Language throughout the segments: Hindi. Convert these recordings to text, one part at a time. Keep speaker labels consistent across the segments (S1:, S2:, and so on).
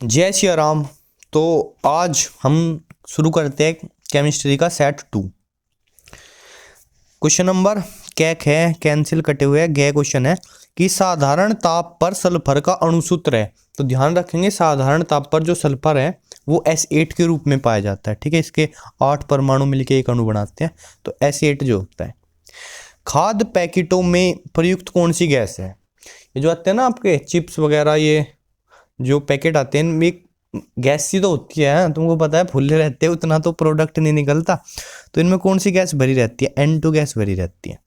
S1: जय श्री राम। तो आज हम शुरू करते हैं केमिस्ट्री का सेट 2। क्वेश्चन नंबर कैक है, कैंसिल कटे हुए गे क्वेश्चन है कि साधारण ताप पर सल्फर का अणुसूत्र है। तो ध्यान रखेंगे साधारण ताप पर जो सल्फर है वो S8 के रूप में पाया जाता है। ठीक है, इसके 8 परमाणु मिलकर एक अणु बनाते हैं, तो S8 जो होता है। खाद्य पैकेटों में प्रयुक्त कौन सी गैस है? ये जो आते हैं ना आपके चिप्स वगैरह, ये जो पैकेट आते हैं इनमें गैस सी तो होती है, तुमको पता है, फुल्ले रहते हैं, उतना तो प्रोडक्ट नहीं निकलता। तो इनमें कौन सी गैस भरी रहती है? N2 गैस भरी रहती है।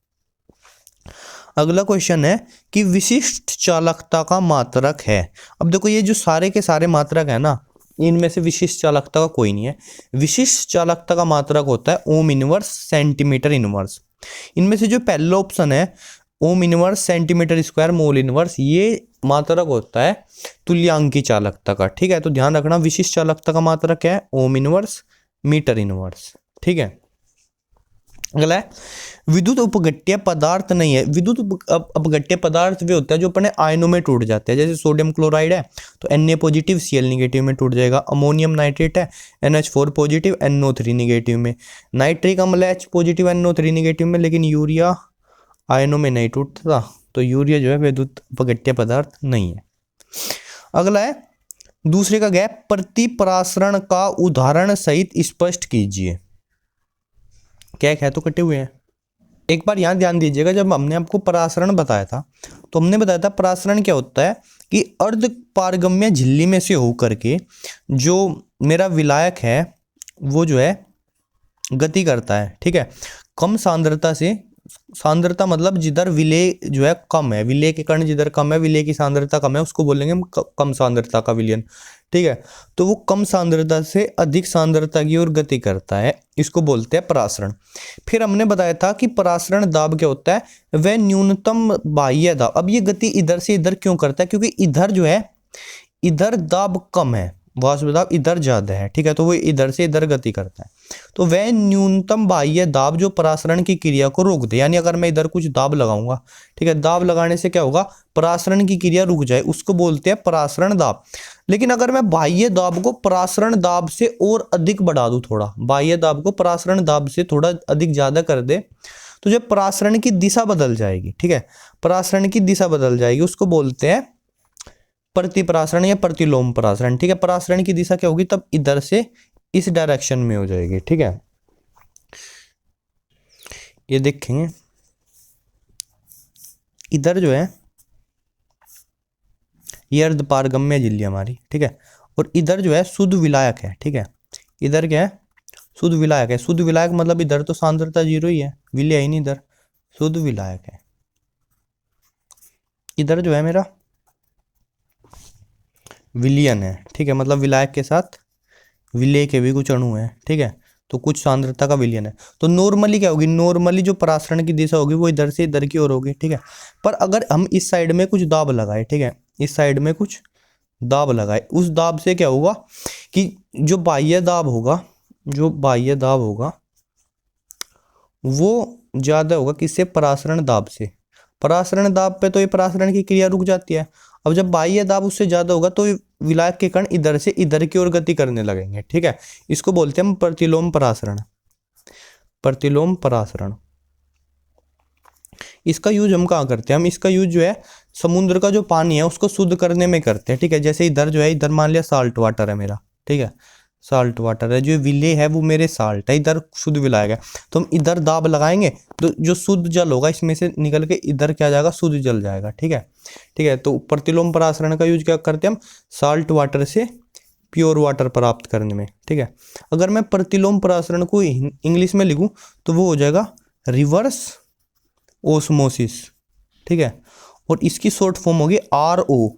S1: अगला क्वेश्चन है कि विशिष्ट चालकता का मात्रक है। अब देखो ये जो सारे के सारे मात्रक है ना, इनमें से विशिष्ट चालकता का कोई नहीं है। विशिष्ट चालकता का मात्रक होता है ओम इनवर्स सेंटीमीटर इनवर्स। इनमें से जो पहला ऑप्शन है ohm inverse centimetre square mole inverse, ये मात्रक होता है तुल्यांकी चालकता का। ठीक है, तो ध्यान रखना विशिष्ट चालकता का मात्रक है ओम इनवर्स मीटर इनवर्स। ठीक है, अगला है विद्युत उपघट्य पदार्थ नहीं है। विद्युत अपघट्य पदार्थ वे होता है जो अपने आयनों में टूट जाते हैं। जैसे सोडियम क्लोराइड है तो Na पॉजिटिव Cl निगेटिव में टूट जाएगा। अमोनियम नाइट्रेट है NH4 पॉजिटिव NO3 निगेटिव में। नाइट्रिक अम्ल H पॉजिटिव NO3 निगेटिव में, लेकिन यूरिया आयनों में नहीं टूटता, तो यूरिया जो है विद्युत अपघट्य पदार्थ नहीं है। अगला है दूसरे का गैप प्रतिपरासरण का उदाहरण सहित स्पष्ट कीजिए। क्या है तो कटे हुए हैं। एक बार यहाँ ध्यान दीजिएगा, जब हमने आपको परासरण बताया था तो हमने बताया था परासरण क्या होता है कि अर्ध पारगम्य झिल्ली में से होकर के जो मेरा विलायक है वो जो है गति करता है। ठीक है, कम सांद्रता से, सांद्रता मतलब जिधर विलेय जो है कम है, विलेय के कण जिधर कम है, विलेय की सांद्रता कम है, उसको बोलेंगे हम कम सांद्रता का विलयन। ठीक है, तो वो कम सांद्रता से अधिक सांद्रता की ओर गति करता है, इसको बोलते हैं परासरण। फिर हमने बताया था कि परासरण दाब क्या होता है, वह न्यूनतम बाह्य दाब। अब ये गति इधर से इधर क्यों करता है? क्योंकि इधर जो है इधर दाब कम है, वाष्प दाब इधर ज्यादा है। ठीक है, तो वो इधर से इधर गति करता है, तो वह न्यूनतम बाह्य दाब जो परासरण की क्रिया को रोक दे। यानी अगर मैं इधर कुछ दाब लगाऊंगा, ठीक है, दाब लगाने से क्या होगा, परासरण की क्रिया रुक जाए, उसको बोलते हैं परासरण दाब। लेकिन अगर मैं बाह्य दाब को परासरण दाब से और अधिक बढ़ा दूं, थोड़ा बाह्य दाब को परासरण दाब से थोड़ा अधिक ज्यादा कर दे, तो जब परासरण की दिशा बदल जाएगी, ठीक है, परासरण की दिशा बदल जाएगी, उसको बोलते हैं प्रतिपरासरण या प्रतिलोम परासरण। ठीक है, परासरण की दिशा क्या होगी, तब इधर से इस डायरेक्शन में हो जाएगी। ठीक है, ये देखेंगे इधर जो है ये अर्ध पारगम्य झिल्ली हमारी। ठीक है, और इधर जो है शुद्ध विलायक है। ठीक है, इधर क्या है, शुद्ध विलायक है। शुद्ध विलायक मतलब इधर तो सांद्रता 0 ही है, विलय ही नहीं, इधर शुद्ध विलायक है। इधर जो है मेरा विलयन है। ठीक है, मतलब विलायक के साथ विलय के भी कुछ अणु हैं। ठीक है, तो कुछ सांद्रता का विलयन है। तो नॉर्मली क्या होगी, नॉर्मली जो परासरण की दिशा होगी वो इधर से इधर की ओर होगी। ठीक है, पर अगर हम इस साइड में कुछ दाब लगाए, ठीक है, इस साइड में कुछ दाब लगाए, उस दाब से क्या होगा कि जो बाह्य दाब होगा, जो बाह्य दाब होगा वो ज्यादा होगा किससे, परासरण दाब से। परासरण दाब पे तो ये परासरण की क्रिया रुक जाती है। अब जब बाह्य दाब उससे ज्यादा होगा तो विलायक के कण इधर से इधर की ओर गति करने लगेंगे। ठीक है, इसको बोलते हैं हम प्रतिलोम परासरण। प्रतिलोम परासरण, इसका यूज हम कहाँ करते हैं, हम इसका यूज जो है समुद्र का जो पानी है उसको शुद्ध करने में करते हैं। ठीक है, जैसे इधर जो है, इधर मान लिया साल्ट वाटर है मेरा। ठीक है, साल्ट वाटर है, जो विलेय है वो मेरे साल्ट है, इधर शुद्ध विलायक है, तो हम इधर दाब लगाएंगे तो जो शुद्ध जल होगा इसमें से निकल के इधर क्या जाएगा, शुद्ध जल जाएगा। ठीक है, ठीक है, तो प्रतिलोम परासरण का यूज क्या करते हैं हम, साल्ट वाटर से प्योर वाटर प्राप्त करने में। ठीक है, अगर मैं प्रतिलोम परासरण को इंग्लिश में लिखूं तो वो हो जाएगा रिवर्स ओस्मोसिस। ठीक है, और इसकी शॉर्ट फॉर्म होगी RO।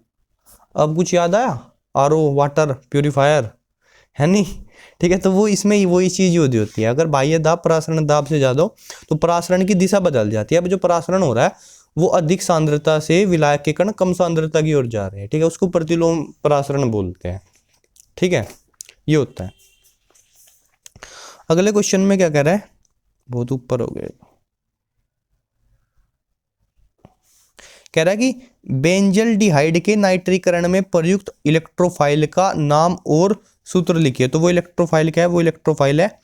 S1: अब कुछ याद आया, RO वाटर प्योरीफायर है नहीं। ठीक है, तो वो इसमें वही चीज यूज होती है। अगर बाह्य दाब परासरण दाब से ज्यादा हो तो परासरण की दिशा बदल जाती है। अब जो परासरण हो रहा है वो अधिक सांद्रता से विलायक के कण कम सांद्रता की ओर जा रहे हैं। ठीक है, उसको प्रतिलोम परासरण बोलते हैं। ठीक है, ये होता है। अगले क्वेश्चन में क्या कह रहा है, बहुत ऊपर हो गए, कह रहा है कि बेंजल्डिहाइड के नाइट्रीकरण में प्रयुक्त इलेक्ट्रोफाइल का नाम और सूत्र लिखिए। तो वो इलेक्ट्रोफाइल क्या है, वो इलेक्ट्रोफाइल है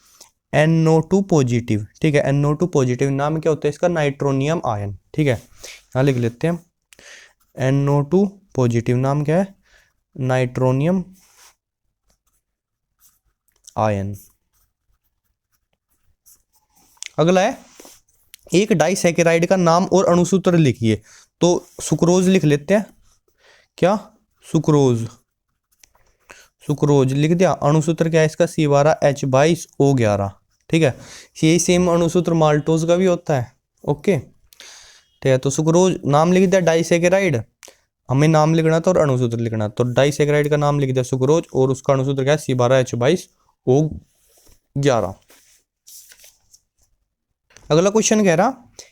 S1: NO2 पॉजिटिव। ठीक है, NO2 पॉजिटिव नाम क्या होता है इसका, नाइट्रोनियम आयन। ठीक है, यहाँ लिख लेते हैं NO2 पॉजिटिव नाम क्या है, नाइट्रोनियम आयन। अगला है एक डाइसैकेराइड का नाम और अणुसूत्र लिखिए। तो सुक्रोज लिख लेते हैं, क्या, सुक्रोज। सुक्रोज लिख दिया। अणुसूत्र क्या है इसका, C12H22O11। ठीक है, यही सेम अणुसूत्र माल्टोज का भी होता है। ओके, ठीक है, तो सुक्रोज नाम लिख दिया डाइसैकेराइड, हमें नाम लिखना था और अणुसूत्र लिखना, तो डाइसैकेराइड का नाम लिख दिया सुक्रोज और उसका अणुसूत्र क्या है C12H22O11। अगला क्वेश्चन कह रहा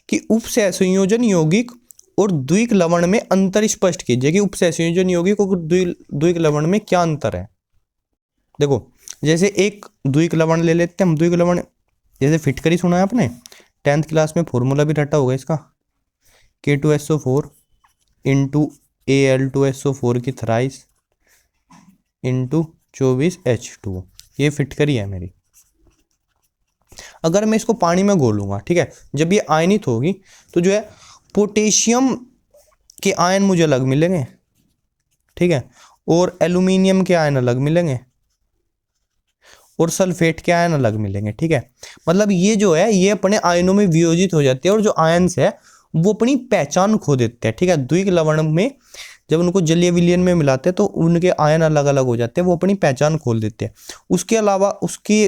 S1: कि उपसंयोजन यौगिक और द्विक लवण में अंतर स्पष्ट कीजिए कि उपसंयोजन यौगिक और द्विक लवण में क्या अंतर है। देखो, जैसे एक द्विक लवण ले लेते हैं हम। द्विक लवण जैसे फिटकरी सुना है आपने 10th क्लास में, फॉर्मूला भी रटा होगा इसका, K2SO4 इंटू Al2SO4 की थ्राइस इंटू 24H2। ये फिटकरी है मेरी। अगर मैं इसको पानी में घोलूंगा, ठीक है, जब ये आयनित होगी तो जो है पोटेशियम के आयन मुझे अलग मिलेंगे, ठीक है, और एल्यूमिनियम के आयन अलग मिलेंगे और सल्फेट के आयन अलग मिलेंगे। ठीक है, मतलब ये जो है ये अपने आयनों में वियोजित हो जाते हैं और जो आयन्स है वो अपनी पहचान खो देते हैं। ठीक है, द्विक लवण में जब उनको जलीय विलयन में मिलाते हैं तो उनके आयन अलग अलग हो जाते हैं, वो अपनी पहचान खोल देते हैं। उसके अलावा उसके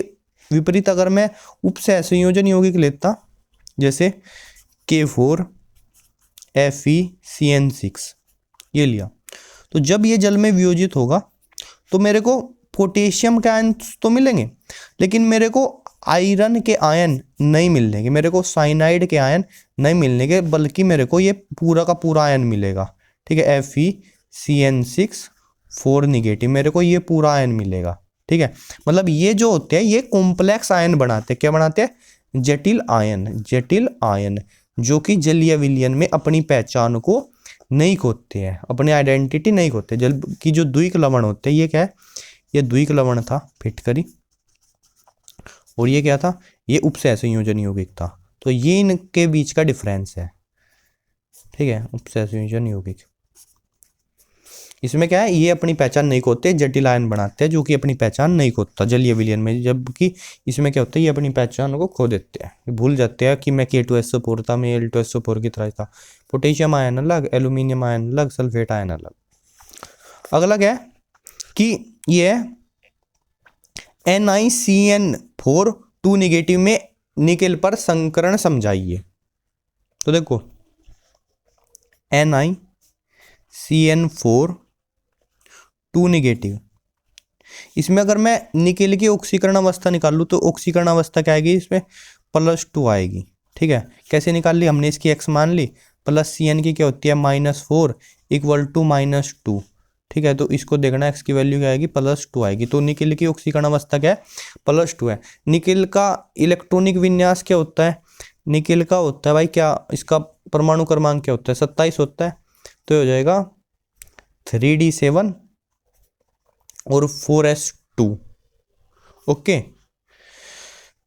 S1: विपरीत अगर मैं उपसंयोजन यौगिक लेता जैसे K4 FeCN6 ये लिया, तो जब ये जल में वियोजित होगा तो मेरे को पोटेशियम के आयन तो मिलेंगे लेकिन मेरे को आयरन के आयन नहीं मिलेंगे, मेरे को साइनाइड के आयन नहीं मिलेंगे, बल्कि मेरे को ये पूरा का पूरा आयन मिलेगा। ठीक है, FeCN6 4 निगेटिव, मेरे को ये पूरा आयन मिलेगा। ठीक है, मतलब ये जो होते हैं ये कॉम्प्लेक्स आयन बनाते हैं। क्या बनाते हैं, जटिल आयन। जटिल आयन जो कि जलीय विलयन में अपनी पहचान को नहीं खोते हैं, अपनी आइडेंटिटी नहीं खोते। जल की जो द्विक लवण होते हैं, ये क्या है, ये द्विक लवण था फिटकरी, और ये क्या था, ये उपसंयोजन यौगिक था। तो ये इनके बीच का डिफरेंस है। ठीक है, उपसंयोजन यौगिक, इसमें क्या है, ये अपनी पहचान नहीं खोते, जटिल आयन बनाते हैं जो कि अपनी पहचान नहीं खोता जलीय विलयन में, जबकि इसमें क्या होता है, ये अपनी पहचान को खो देते हैं, भूल जाते हैं कि मैं K2SO4 था, मैं Al2SO4 की तरह था। पोटेशियम आयन अलग, एल्यूमिनियम आयन अलग, सल्फेट आयन अलग। अगला क्या है कि ये NiCN4 2 निगेटिव में निकेल पर संकरण समझाइए। तो देखो NiCN4 2 निगेटिव, इसमें अगर मैं निकेल की ऑक्सीकरण अवस्था निकाल लूँ तो ऑक्सीकरण अवस्था क्या आएगी, इसमें +2 आएगी। ठीक है, कैसे निकाल ली हमने, इसकी x मान ली, प्लस CN की क्या होती है -4 इक्वल टू -2। ठीक है, तो इसको देखना x की वैल्यू क्या आएगी, +2 आएगी। तो निकेल की ऑक्सीकरण अवस्था क्या है, +2 है। निकेल का इलेक्ट्रॉनिक विन्यास क्या होता है, निकेल का होता है भाई क्या, इसका परमाणु क्रमांक क्या होता है, 27 होता है। तो हो जाएगा 3D7 और 4s2। ओके,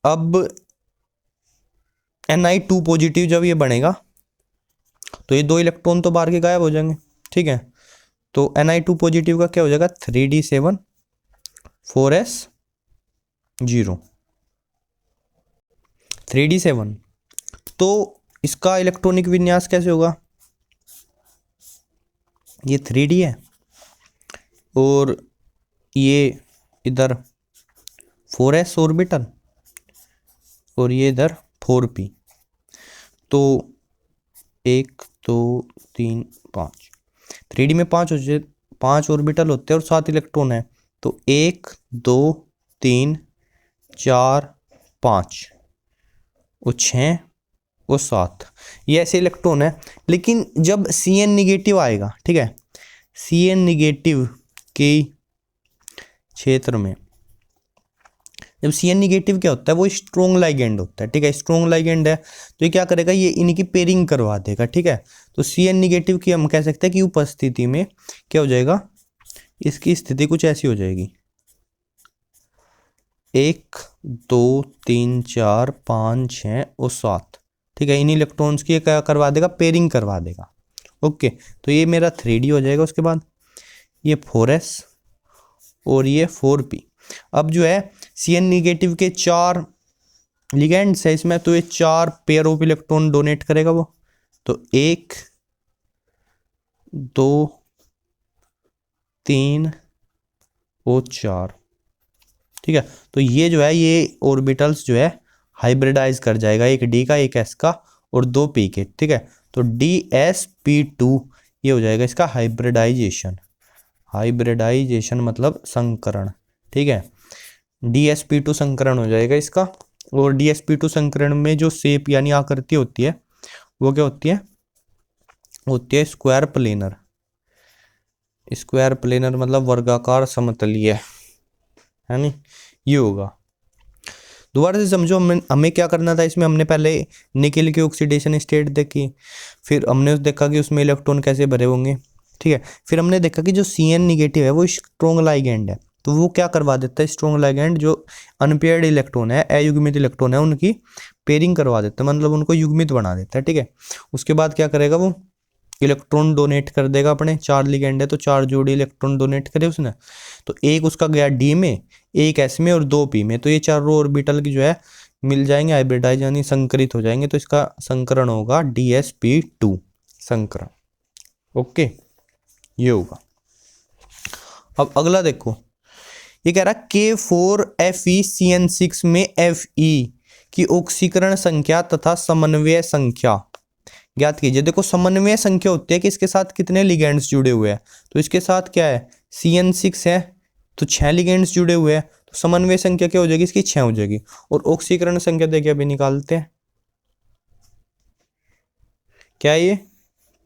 S1: अब Ni2 पॉजिटिव जब ये बनेगा तो ये 2 इलेक्ट्रॉन तो बाहर के गायब हो जाएंगे। ठीक है, तो Ni2 पॉजिटिव का क्या हो जाएगा, 3D7 4s0 3D7। तो इसका इलेक्ट्रॉनिक विन्यास कैसे होगा, ये 3D है और ये इधर 4s ऑर्बिटल और ये इधर 4p। तो 1 2 3 5, 3D में 5 ऑर्बिटल होते हैं और 7 इलेक्ट्रॉन है। तो 1 2 3 4 5 और 6 और 7, ये ऐसे इलेक्ट्रॉन है। लेकिन जब CN निगेटिव आएगा, ठीक है, CN निगेटिव के क्षेत्र में जब Cn निगेटिव क्या होता है, वो स्ट्रोंग लाइगेंड होता है, ठीक है, स्ट्रोंग लाइगेंड है तो ये क्या करेगा, ये इनकी पेयरिंग करवा देगा, ठीक है। तो Cn निगेटिव की हम कह सकते हैं कि उपस्थिति में क्या हो जाएगा, इसकी स्थिति कुछ ऐसी हो जाएगी, 1 2 3 4 5 6 और 7, ठीक है। इन इलेक्ट्रॉन्स की क्या करवा देगा, पेयरिंग करवा देगा। ओके, तो ये मेरा 3d हो जाएगा। उसके बाद ये 4s और ये 4p। अब जो है Cn निगेटिव के 4 लिगेंड्स है इसमें, तो ये 4 पेयर ऑफ इलेक्ट्रॉन डोनेट करेगा वो। तो 1 2 3 और 4, ठीक है। तो ये जो है ये ऑर्बिटल्स जो है हाइब्रिडाइज कर जाएगा, एक d का, एक s का और 2 p के, ठीक है। तो dsp2 ये हो जाएगा इसका हाइब्रिडाइजेशन। हाइब्रिडाइजेशन मतलब संकरण, ठीक है। dsp2 संकरण हो जाएगा इसका। और dsp2 संकरण में जो शेप यानी आकृति होती है वो क्या होती है, होती है स्क्वायर प्लेनर। स्क्वायर प्लेनर मतलब वर्गाकार समतलीय, है नी, ये होगा। दोबारा से समझो, हमें क्या करना था इसमें, हमने पहले निकेल की ऑक्सीडेशन स्टेट देखी, फिर हमने देखा कि उसमें इलेक्ट्रॉन कैसे भरे होंगे, ठीक है। फिर हमने देखा कि जो Cn निगेटिव है वो स्ट्रोंग लाइगेंड है, तो वो क्या करवा देता है, स्ट्रोंग लाइगेंड जो अनपेयर्ड इलेक्ट्रॉन है, अयुग्मित इलेक्ट्रॉन है, उनकी पेयरिंग करवा देता है, मतलब उनको युग्मित बना देता है, ठीक है। उसके बाद क्या करेगा, वो इलेक्ट्रॉन डोनेट कर देगा अपने, 4 लिगेंड है तो 4 जोड़ी इलेक्ट्रॉन डोनेट करे उसने, तो एक उसका गया डी में, एक एस में और 2 पी में, तो ये चारों ऑर्बिटल की जो है मिल जाएंगे, हाइब्रिडाइज यानी संकरित हो जाएंगे, तो इसका संकरण होगा dsp2 संकरण। ओके, ये होगा। अब अगला देखो, ये कह रहा K4FeCN6 में Fe की ऑक्सीकरण संख्या तथा समन्वय संख्या ज्ञात कीजिए। देखो समन्वय संख्या होती है कि इसके साथ कितने लिगेंड्स जुड़े हुए हैं, तो इसके साथ क्या है, CN6 है तो 6 लिगेंड्स जुड़े हुए हैं, तो समन्वय संख्या क्या हो जाएगी इसकी, 6 हो जाएगी। और ऑक्सीकरण संख्या देखिए अभी निकालते हैं, क्या ये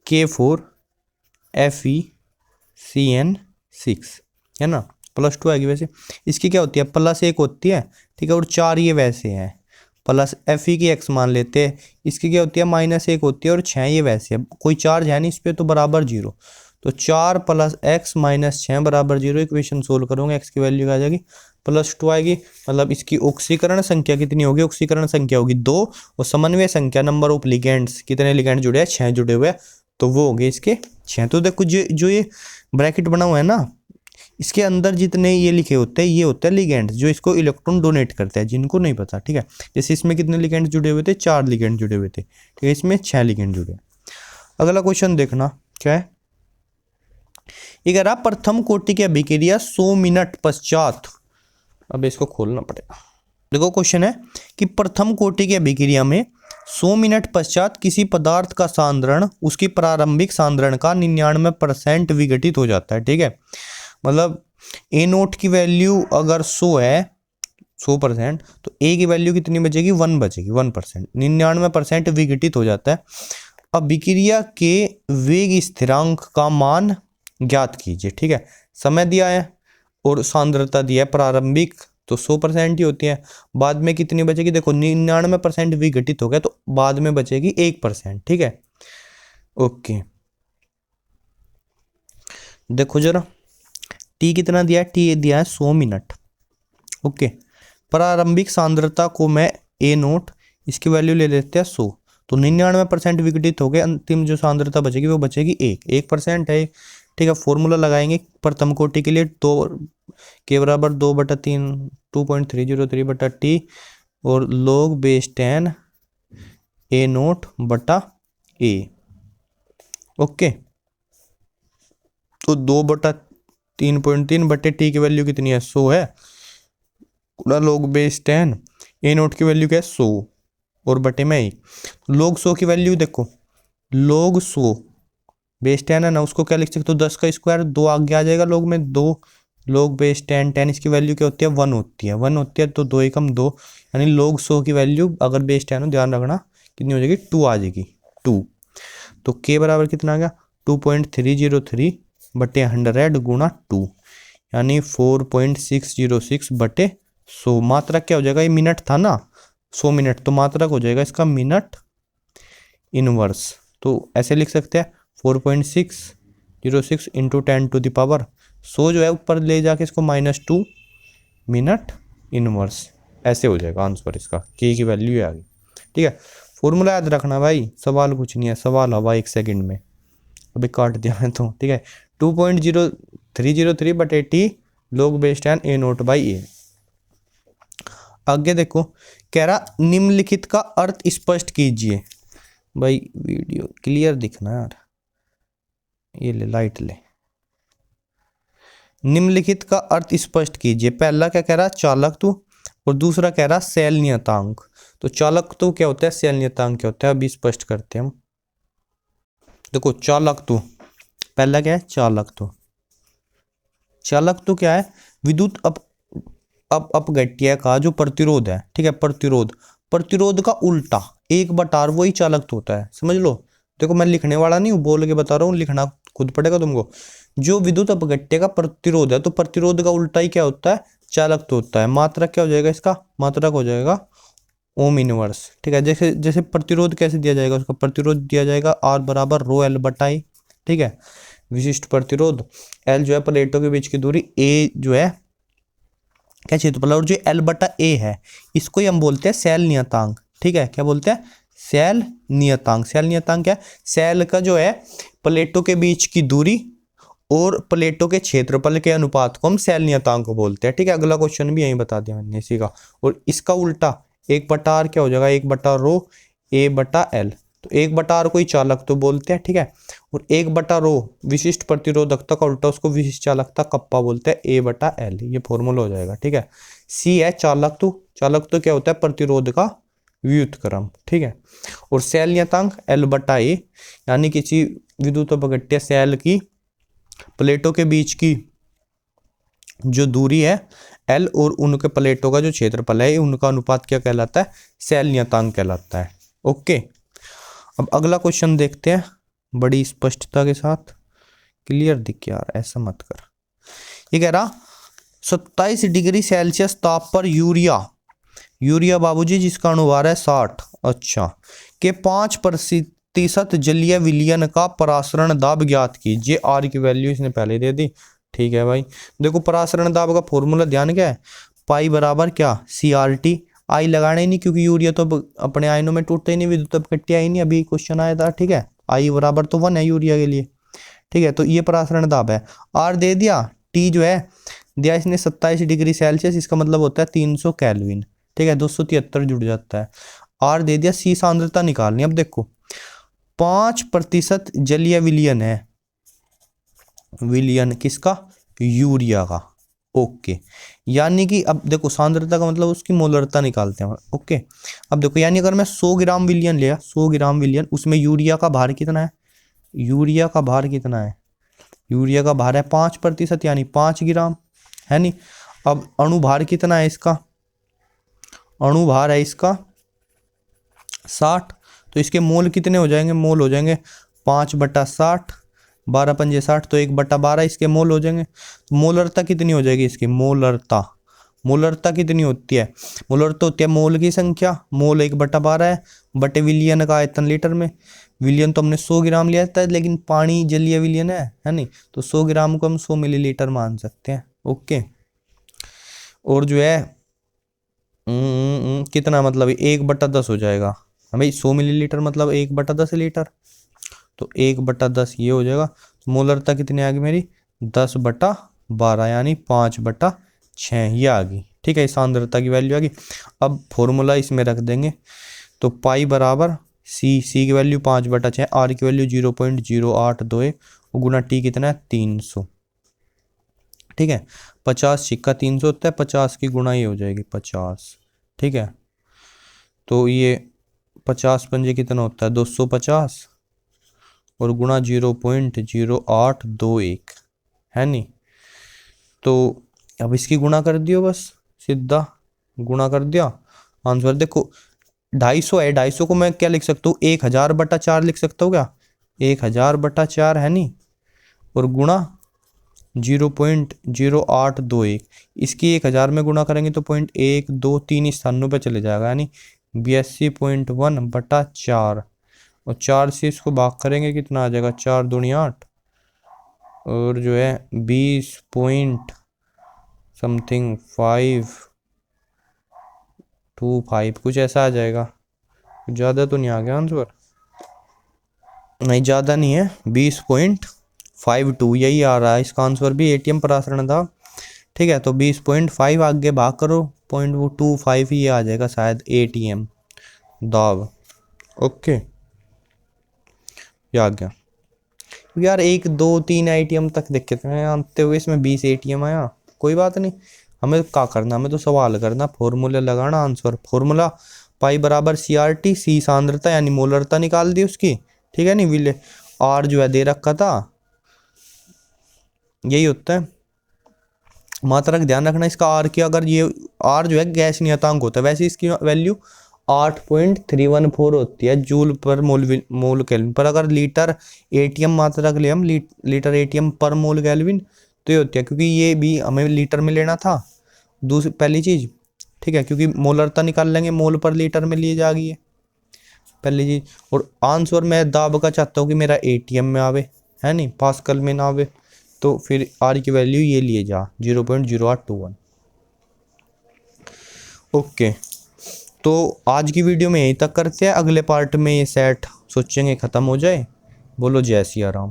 S1: K4FeCN6 है ना, +2 आएगी। वैसे इसकी क्या होती है, +1 होती है, ठीक है, और 4 ये वैसे हैं, प्लस Fe की x मान लेते हैं, इसकी क्या होती है -1 होती है, और 6 ये वैसे है, कोई चार्ज है नहीं इस पर, तो बराबर 0, तो 4 + x - 6 बराबर 0। इक्वेशन सोल्व करोगे x की वैल्यू आ जाएगी +2 आएगी, मतलब इसकी ऑक्सीकरण संख्या कितनी होगी, ऑक्सीकरण संख्या होगी 2, और समन्वय संख्या नंबर ऑफ लिगेंड्स, कितने लिगेंड जुड़े हैं, 6 जुड़े हुए हैं, तो वो हो गए इसके 6। तो देखो जो ये ब्रैकेट बना हुआ है ना, इसके अंदर जितने ये लिखे होते हैं ये होते हैं लिगेंड्स जो इसको इलेक्ट्रॉन डोनेट करते हैं, जिनको नहीं पता, ठीक है। जैसे इसमें कितने लिगेंड्स जुड़े हुए थे, 4 लिगेंड जुड़े हुए थे, ठीक है, इसमें 6 लिगेंड जुड़े। अगला क्वेश्चन देखना क्या है, ये कह रहा प्रथम कोटि की अभिक्रिया 100 मिनट पश्चात, अब इसको खोलना पड़ेगा। देखो क्वेश्चन है कि प्रथम कोटि की अभिक्रिया में 100 मिनट पश्चात किसी पदार्थ का सांद्रण उसकी प्रारंभिक सांद्रण का 99% विघटित हो जाता है, ठीक है। मतलब A0 की वैल्यू अगर 100 है, 100%, तो A की वैल्यू कितनी बचेगी, 1 बचेगी, 1%, 99% विघटित हो जाता है। अभिक्रिया के वेग स्थिरांक का मान ज्ञात कीजिए, ठीक है। समय दिया है और सांद्रता दिया है प्रारंभिक, तो 100% ही होती है। बाद में कितनी बचेगी, देखो 99% विघटित हो गया, तो बाद में बचेगी 1%, ठीक है। ओके, देखो जरा टी कितना दिया है, टी दिया है 100 मिनट। ओके, प्रारंभिक सांद्रता को मैं A0, इसकी वैल्यू ले लेते हैं 100, तो 99% विघटित हो गए, अंतिम जो सांद्रता बचेगी वो बचेगी 1% है, ठीक है। फॉर्मूला लगाएंगे प्रथम कोटि के लिए, तो के बराबर 2/3 2.303/T और log बेस 10 A0/A। ओके, तो 2/3.3/T की वैल्यू कितनी है, 100 है, log बेस 10 A0 की वैल्यू क्या है 100 और बटे में 1, log 100 की वैल्यू देखो, log 100 बेस 10 है ना, उसको क्या लिख सकते हो, 10 का स्क्वायर, 2 आगे आ जाएगा log में, 2 log बेस 10 इसकी वैल्यू क्या होती है, 1 होती है, 1 होती है, तो 2 एकम 2, यानी log 100 की वैल्यू अगर बेस 10 हो, ध्यान रखना कितनी हो जाएगी, 2 आ जाएगी, 2। तो k बराबर कितना आ गया, 2.303/100 गुणा 2, यानी 4.606/2, 100 मात्रक क्या हो जाएगा, ये मिनट था ना, 100 मिनट, तो मात्रक हो जाएगा इसका मिनट इनवर्स। तो ऐसे लिख सकते हैं 4.606 इंटू 10⁻, 100 जो है ऊपर ले जाके इसको -2 मिनट इनवर्स, ऐसे हो जाएगा आंसर इसका, के की वैल्यू आ गई। ठीक है, फॉर्मूला याद रखना भाई, सवाल कुछ नहीं है, सवाल हवा 1 सेकंड में, अभी काट दिया मैं तो। ठीक है, 2.0303/80 log बेस 10 A0/A। आगे देखो, कह रहा निम्नलिखित का अर्थ स्पष्ट कीजिए। भाई वीडियो क्लियर दिखना यार, ये ले लाइट ले। निम्नलिखित का अर्थ स्पष्ट कीजिए, पहला क्या कह रहा, चालकत्व, और दूसरा कह रहा सेल नियतांक। तो चालकत्व क्या होता है, सेल नियतांक क्या होता है, अभी स्पष्ट करते हैं हम। देखो चालकत्व, पहला क्या है चालकत्व, चालकत्व क्या है, विद्युत अपघट्य का जो प्रतिरोध है, ठीक है, प्रतिरोध का उल्टा 1/R वही चालकत्व होता है, समझ लो। देखो मैं लिखने वाला नहीं हूँ, बोल के बता रहा हूँ, लिखना खुद पड़ेगा तुमको। जो विद्युत अपघट्य का प्रतिरोध है, तो प्रतिरोध का उल्टा ही क्या होता है, चालकत्व होता है। मात्रक क्या हो जाएगा इसका, मात्रक हो जाएगा ओम इनवर्स। ठीक है, जैसे जैसे प्रतिरोध कैसे दिया जाएगा, उसका प्रतिरोध दिया जाएगा R बराबर ρL/I। ठीक है, विशिष्ट प्रतिरोध, L जो है प्लेटों के बीच की दूरी, A जो है क्या क्षेत्रफल, और जो L/A है इसको ही हम बोलते हैं सेल नियतांक। ठीक है, क्या बोलते हैं, सेल नियतांक। सेल नियतांक क्या है, सेल का जो है प्लेटों के बीच की दूरी और प्लेटों के क्षेत्रफल के अनुपात को हम सेल नियतांक बोलते हैं। ठीक है, अगला क्वेश्चन भी यही बता दिया मैंने इसी का। और इसका उल्टा 1/R क्या हो जाएगा, 1/ρ A/L। तो 1/R को ही चालक तो बोलते हैं। ठीक है, और 1/ρ विशिष्ट प्रतिरोधकता का उल्टा, उसको विशिष्ट चालकता कप्पा बोलते हैं, A/L। ये फॉर्मूला हो जाएगा। ठीक है, सी है चालकत्व, चालकत्व क्या होता है, प्रतिरोध का व्युत्क्रम। ठीक है, और सेल नियतांक L/A, यानी किसी विद्युत अपघट्य सेल की प्लेटों के बीच की जो दूरी है L, और उनके प्लेटों का जो क्षेत्रफल है, उनका अनुपात क्या कहलाता है, सेल नियतांक कहलाता है। ओके, अब अगला क्वेश्चन देखते हैं बड़ी स्पष्टता के साथ। क्लियर दिख यार, ऐसा मत कर। ये कह रहा 27 डिग्री सेल्सियस ताप पर यूरिया बाबूजी जिसका अनुभार है 60, अच्छा, के 5% जलीय विलयन का परासरण दाब ज्ञात कीजिए। R की वैल्यू इसने पहले दे दी। ठीक है भाई, देखो परासरण दाब का फॉर्मूला ध्यान क्या है, पाई बराबर क्या, CRT। आई लगाना ही नहीं, क्योंकि यूरिया तो अपने आयनों में टूटता ही नहीं, विद्युत अपघट्य ही नहीं, अभी क्वेश्चन आया था। ठीक है, आई बराबर तो 1 है यूरिया के लिए। ठीक है, तो ये परासरण दाब है। R दे दिया, T जो है दिया इसने 27 डिग्री सेल्सियस, इसका मतलब होता है 300 केल्विन। ठीक है, 273 जुड़ जाता है। R दे दिया, C सांद्रता निकालनी। अब देखो 5% जलीय विलयन है, विलयन किसका, यूरिया का। ओके, यानी कि अब देखो सांद्रता का मतलब उसकी मोलरता निकालते हैं। ओके, अब देखो यानी अगर मैं 100 ग्राम विलयन लिया, 100 ग्राम विलयन, उसमें यूरिया का भार कितना है, यूरिया का भार कितना है, यूरिया का भार है 5%, यानी 5 ग्राम, है नहीं। अब अणुभार कितना है इसका, अणुभार है इसका 60, तो इसके मोल कितने हो जाएंगे, मोल हो जाएंगे 5/60, 12×5 = 60, तो 1/12 इसके मोल हो जाएंगे। मोलरता कितनी हो जाएगी इसकी, मोलरता कितनी होती है, मोलरता होती है मोल की संख्या, मोल 1/12 है, बटे विलियन का आयतन लीटर में। विलियन तो हमने 100 ग्राम लिया था, लेकिन पानी जलीय विलियन है नहीं, तो 100 ग्राम को हम 100 मिलीलीटर मान सकते हैं। ओके, और जो है कितना मतलब 1/10 हो जाएगा भाई, 100 मिलीलीटर मतलब 1/10 लीटर, तो 1/10 ये हो जाएगा। तो मोलरता कितनी आ गई मेरी, 10/12, यानी 5/6 ये आ गई। ठीक है, सांद्रता की वैल्यू आ गई। अब फॉर्मूला इसमें रख देंगे, तो पाई बराबर सी की वैल्यू 5/6, R की वैल्यू 0.0821, गुना T कितना है 300। ठीक है, 50 सिक्का 300 होता है, 50 की गुना ये हो जाएगी 50। ठीक है, तो ये 50 पंजे कितना होता है 250, और गुणा 0.0821, है नहीं। तो अब इसकी गुणा कर दियो, बस सीधा गुणा कर दिया, आंसर देखो 250 है। 250 को मैं क्या लिख सकता हूँ, 1000/4 लिख सकता हूँ क्या, 1000/4, है नहीं, और गुणा 0.0821। इसकी 1000 में गुणा करेंगे तो 0.123 स्थानों पे चले जाएगा, यानी 82.1/4। और 4 से इसको भाग करेंगे कितना आ जाएगा, 4 दूनी 8, और जो है 20 पॉइंट समथिंग 525 कुछ ऐसा आ जाएगा। ज़्यादा तो नहीं आ गया आंसर, नहीं ज़्यादा नहीं है, 20.52 यही आ रहा है। इसका आंसर भी एटीएम प्रसारण था, ठीक है। तो 20.5 आगे भाग करो, 0.25 ही आ जाएगा शायद, एटीएम दाब। ओके, ये आ गया यार। 1 2 3 एटीएम तक देखे थे आते हुए, इसमें 20 एटीएम आया। कोई बात नहीं, हमें क्या करना, हमें तो सवाल करना, फॉर्मूले लगाना। आंसर फॉर्मूला पाई बराबर CRT, सी सांद्रता यानी मोलरता निकाल दी उसकी, ठीक है। नहीं विले आर जो है दे रखा था, यही होता है। मात्रा का ध्यान रखना इसका आर की, अगर ये आर जो है गैस नियतांक होता है, वैसे इसकी वैल्यू 8.314 होती है जूल पर मोल केल्विन पर। अगर लीटर एटीएम मात्रा के लिए हम लीटर एटीएम पर मोल केल्विन तो ये होती है, क्योंकि ये भी हमें लीटर में लेना था दूसरी पहली चीज़, ठीक है, क्योंकि मोलरता निकाल लेंगे, मोल पर लीटर में लिए जाएगी ये पहली चीज़। और आंसर मैं दाब का चाहता हूँ कि मेरा एटीएम में आवे, है नहीं पास्कल में ना आवे, तो फिर आर की वैल्यू ये लिए जा 0.0821। ओके, तो आज की वीडियो में यहीं तक करते हैं। अगले पार्ट में ये सेट सोचेंगे ख़त्म हो जाए। बोलो जय सिया राम।